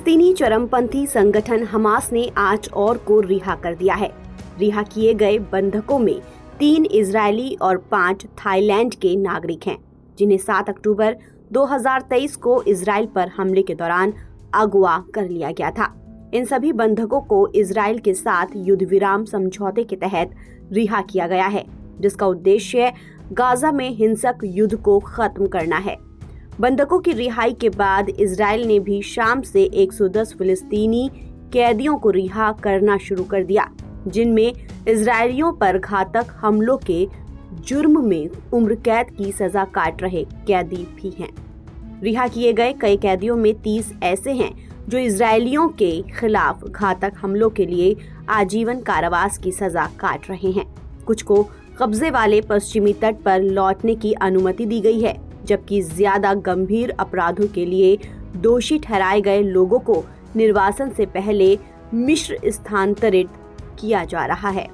फिलिस्तीनी चरमपंथी संगठन हमास ने 8 और को रिहा कर दिया है। रिहा किए गए बंधकों में 3 इजरायली और 5 थाईलैंड के नागरिक हैं, जिन्हें 7 अक्टूबर 2023 को इजराइल पर हमले के दौरान अगवा कर लिया गया था। इन सभी बंधकों को इजराइल के साथ युद्ध विराम समझौते के तहत रिहा किया गया है, जिसका उद्देश्य गाजा में हिंसक युद्ध को खत्म करना है। बंधकों की रिहाई के बाद इजराइल ने भी शाम से 110 फिलिस्तीनी कैदियों को रिहा करना शुरू कर दिया, जिनमें इजरायलियों पर घातक हमलों के जुर्म में उम्र कैद की सजा काट रहे कैदी भी हैं। रिहा किए गए कई कैदियों में 30 ऐसे हैं जो इजरायलियों के खिलाफ घातक हमलों के लिए आजीवन कारावास की सजा काट रहे हैं। कुछ को कब्जे वाले पश्चिमी तट पर लौटने की अनुमति दी गई है, जबकि ज्यादा गंभीर अपराधों के लिए दोषी ठहराए गए लोगों को निर्वासन से पहले मिस्र स्थानांतरित किया जा रहा है।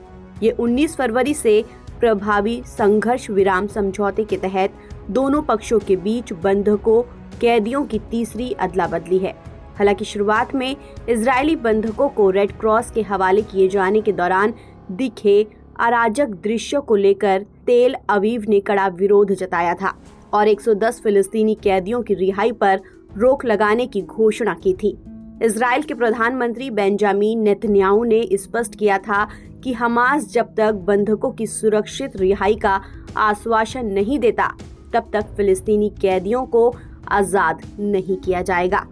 ये 19 फरवरी से प्रभावी संघर्ष विराम समझौते के तहत दोनों पक्षों के बीच बंधकों कैदियों की तीसरी अदला बदली है। हालांकि शुरुआत में इजरायली बंधकों को रेड क्रॉस के हवाले किए जाने के दौरान दिखे अराजक दृश्यों को लेकर तेल अवीव ने कड़ा विरोध जताया था और 110 फिलिस्तीनी कैदियों की रिहाई पर रोक लगाने की घोषणा की थी। इजराइल के प्रधानमंत्री बेंजामिन नेतन्याहू ने स्पष्ट किया था कि हमास जब तक बंधकों की सुरक्षित रिहाई का आश्वासन नहीं देता, तब तक फिलिस्तीनी कैदियों को आजाद नहीं किया जाएगा।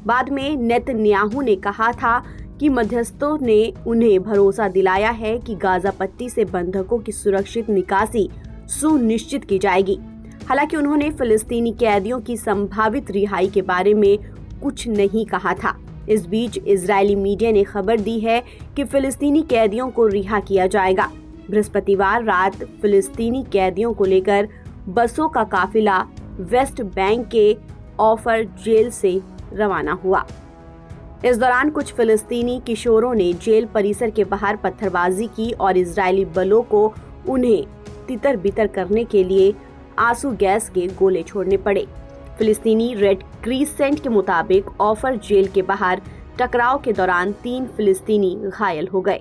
बाद में नेतन्याहू ने कहा था कि मध्यस्थों ने उन्हें भरोसा दिलाया है कि गाजा पट्टी से बंधकों की सुरक्षित निकासी सुनिश्चित की जाएगी। हालांकि उन्होंने फिलिस्तीनी कैदियों की संभावित रिहाई के बारे में कुछ नहीं कहा था। इस बीच इजरायली मीडिया ने खबर दी है कि फिलिस्तीनी कैदियों को रिहा किया जाएगा। बृहस्पतिवार रात फिलिस्तीनी कैदियों को लेकर बसों का काफिला वेस्ट बैंक के ऑफर जेल से रवाना हुआ। इस दौरान कुछ फिलिस्तीनी किशोरों ने जेल परिसर के बाहर पत्थरबाजी की और इजरायली बलों को उन्हें तितर-बितर करने के लिए आंसू गैस के गोले छोड़ने पड़े। फिलिस्तीनी रेड क्रिसेंट के मुताबिक ऑफर जेल के बाहर टकराव के दौरान 3 फिलिस्तीनी घायल हो गए।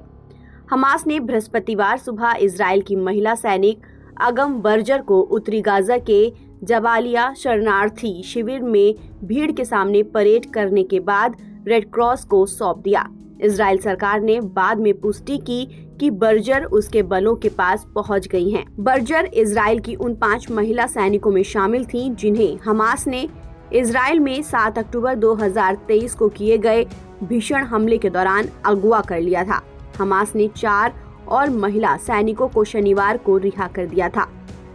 हमास ने बृहस्पतिवार सुबह इजराइल की महिला सैनिक अगम बर्जर को उत्तरी गाजा के जबालिया शरणार्थी शिविर में भीड़ के सामने परेड करने के बाद रेड क्रॉस को सौंप दिया। इजराइल सरकार ने बाद में पुष्टि की कि बर्जर उसके बलों के पास पहुंच गई हैं। बर्जर इजराइल की उन 5 महिला सैनिकों में शामिल थीं जिन्हें हमास ने इजराइल में 7 अक्टूबर 2023 को किए गए भीषण हमले के दौरान अगवा कर लिया था। हमास ने 4 और महिला सैनिकों को शनिवार को रिहा कर दिया था।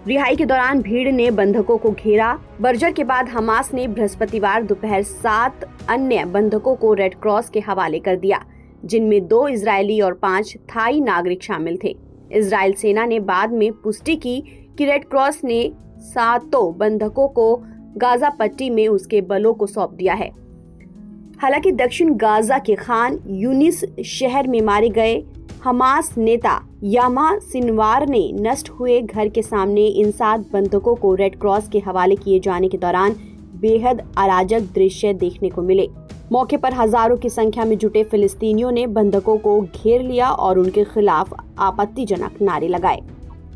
रिहाई के दौरान भीड़ ने बंधकों को घेरा। बर्जर के बाद हमास ने बृहस्पतिवार दोपहर 7 अन्य बंधकों को रेड क्रॉस के हवाले कर दिया, जिनमें 2 इजरायली और 5 थाई नागरिक शामिल थे। इजराइल सेना ने बाद में पुष्टि की कि रेड क्रॉस ने 7 बंधकों को गाजा पट्टी में उसके बलों को सौंप दिया है। हालांकि दक्षिण गाजा के खान यूनिस शहर में मारे गए हमास नेता यामा सिनवार ने नष्ट हुए घर के सामने इन 7 बंधकों को रेड क्रॉस के हवाले किए जाने के दौरान बेहद अराजक दृश्य देखने को मिले। मौके पर हजारों की संख्या में जुटे फिलिस्तीनियों ने बंधकों को घेर लिया और उनके खिलाफ आपत्तिजनक नारे लगाए।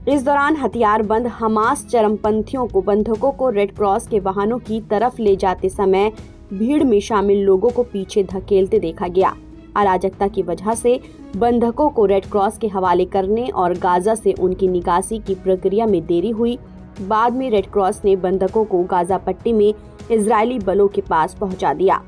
इस दौरान हथियारबंद हमास चरमपंथियों को बंधकों को रेड क्रॉस के वाहनों की तरफ ले जाते समय भीड़ में शामिल लोगों को पीछे धकेलते देखा गया। अराजकता की वजह से बंधकों को रेड क्रॉस के हवाले करने और गाजा से उनकी निकासी की प्रक्रिया में देरी हुई। बाद में रेड क्रॉस ने बंधकों को गाजा पट्टी में इजरायली बलों के पास पहुंचा दिया।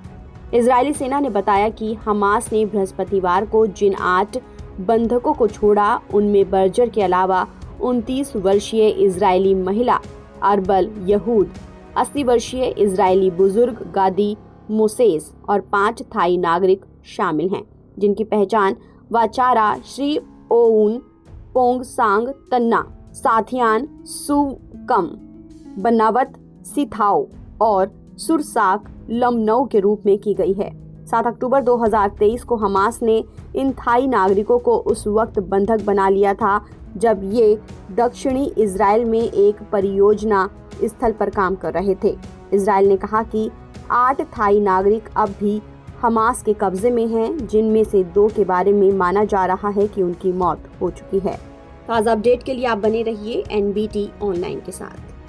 इजरायली सेना ने बताया कि हमास ने बृहस्पतिवार को जिन 8 बंधकों को छोड़ा, उनमें बर्जर के अलावा 29 वर्षीय इजरायली महिला अरबल यहूद, 80 वर्षीय इजरायली बुजुर्ग गादी मोसेस और 5 थाई नागरिक शामिल हैं, जिनकी पहचान वाचारा श्री ओउन पोंग सांग तन्ना, साथियान सुकम, बनावत सिथाओ और सुरसाक लमनऊ के रूप में की गई है। 7 अक्टूबर 2023 को हमास ने इन थाई नागरिकों को उस वक्त बंधक बना लिया था जब ये दक्षिणी इजराइल में एक परियोजना स्थल पर काम कर रहे थे। इजराइल ने कहा कि 8 थाई नागरिक अब भी हमास के कब्जे में हैं, जिनमें से 2 के बारे में माना जा रहा है कि उनकी मौत हो चुकी है। ताज़ा अपडेट के लिए आप बने रहिए NBT ऑनलाइन के साथ।